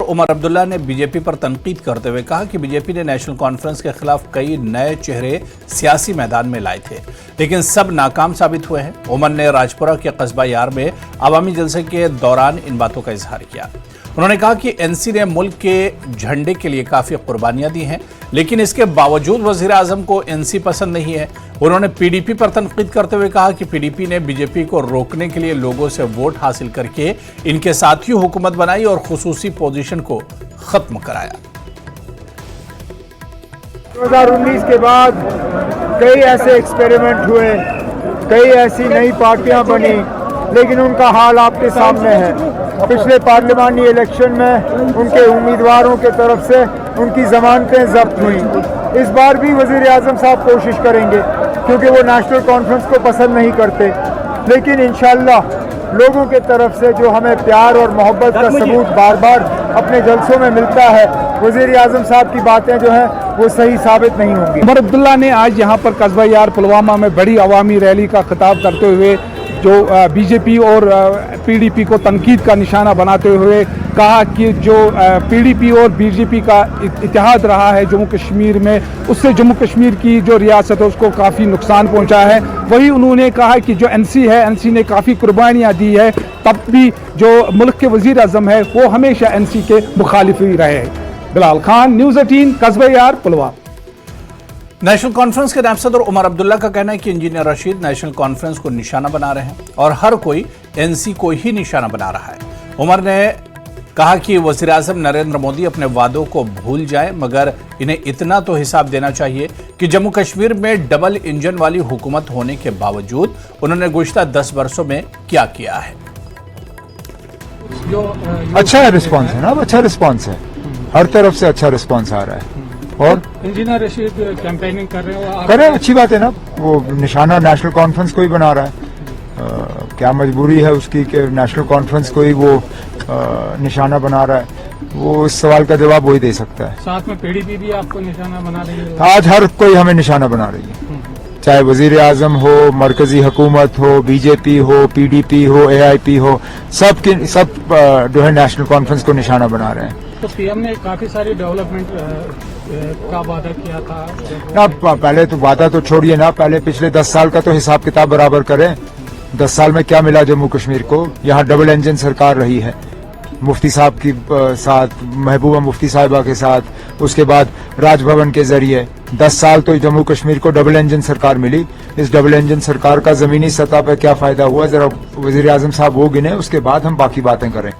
उमर अब्दुल्ला ने बीजेपी पर तनकीद करते हुए कहा कि बीजेपी ने नेशनल कॉन्फ्रेंस के खिलाफ कई नए चेहरे सियासी मैदान में लाए थे, लेकिन सब नाकाम साबित हुए हैं। उमर ने राजपुरा के कस्बा यार में अवामी जलसे के दौरान इन बातों का इजहार किया। उन्होंने कहा कि एनसी ने मुल्क के झंडे के लिए काफी कुर्बानियां दी हैं, लेकिन इसके बावजूद वजीर आजम को एनसी पसंद नहीं है। उन्होंने पीडीपी पर तनकीद करते हुए कहा कि पीडीपी ने बीजेपी को रोकने के लिए लोगों से वोट हासिल करके इनके साथ ही हुकूमत बनाई और खुसूसी पोजीशन को खत्म कराया। 2019 के बाद कई ऐसे एक्सपेरिमेंट हुए, कई ऐसी नई पार्टियां बनी, लेकिन उनका हाल आपके सामने है। पिछले पार्लिमानी इलेक्शन में उनके उम्मीदवारों के तरफ से उनकी जमानतें जब्त हुई। इस बार भी वजीर आजम साहब कोशिश करेंगे, क्योंकि वो नेशनल कॉन्फ्रेंस को पसंद नहीं करते, लेकिन इंशाअल्लाह लोगों के तरफ से जो हमें प्यार और मोहब्बत का सबूत बार बार अपने जलसों में मिलता है, वजीर आजम साहब की बातें जो हैं वो सही साबित नहीं होंगी। उमर अब्दुल्ला ने आज यहाँ पर कस्बा यार पुलवामा में बड़ी अवामी रैली का खिताब करते हुए जो बीजेपी और पीडीपी को तनकीद का निशाना बनाते हुए कहा कि जो पीडीपी और बीजेपी का इत्तेहाद रहा है जम्मू कश्मीर में, उससे जम्मू कश्मीर की जो रियासत है उसको काफ़ी नुकसान पहुंचा है। वही उन्होंने कहा कि जो एनसी है, एनसी ने काफ़ी कुर्बानियां दी है, तब भी जो मुल्क के वजीर आज़म है वो हमेशा एनसी के मुखालिफ ही रहे। बिलाल खान, न्यूज़ 18, कस्बा यार पुलवामा। नेशनल कॉन्फ्रेंस के नायब सदर उमर अब्दुल्ला का कहना है कि इंजीनियर रशीद नेशनल कॉन्फ्रेंस को निशाना बना रहे हैं और हर कोई एनसी को ही निशाना बना रहा है। उमर ने कहा कि वज़ीर आज़म नरेंद्र मोदी अपने वादों को भूल जाएं, मगर इन्हें इतना तो हिसाब देना चाहिए कि जम्मू कश्मीर में डबल इंजन वाली हुकूमत होने के बावजूद उन्होंने गुज़िश्ता 10 वर्षों में क्या किया है। अच्छा रिस्पॉन्स है ना, अच्छा रिस्पॉन्स है, हर तरफ से अच्छा रिस्पॉन्स आ रहा है। और इंजीनियर रशीद कैंपेनिंग कर रहे हो, कर रहे हैं, अच्छी बात है ना। वो निशाना नेशनल कॉन्फ्रेंस को ही बना रहा है। क्या मजबूरी है उसकी कि नेशनल कॉन्फ्रेंस को ही वो निशाना बना रहा है? वो इस सवाल का जवाब वही दे सकता है। साथ में पीडीपी भी आपको निशाना बना रही है। आज हर कोई हमें निशाना बना रही है, चाहे वजीर आजम हो, मरकजी हुकूमत हो, बीजेपी हो, पीडीपी हो, एआईपी हो, सब जो है नेशनल कॉन्फ्रेंस को निशाना बना रहे हैं। तो पीएम ने काफी सारी डेवलपमेंट का वादा किया था ना। पहले तो वादा तो छोड़िए ना, पहले पिछले 10 साल का तो हिसाब किताब बराबर करें। 10 साल में क्या मिला जम्मू कश्मीर को? यहाँ डबल इंजन सरकार रही है, मुफ्ती साहब की साथ, महबूबा मुफ्ती साहिबा के साथ, उसके बाद राजभवन के जरिए 10 साल तो जम्मू कश्मीर को डबल इंजन सरकार मिली। इस डबल इंजन सरकार का जमीनी सतह पर क्या फायदा हुआ, जरा वजीर आजम साहब वो गिने, उसके बाद हम बाकी बातें करें।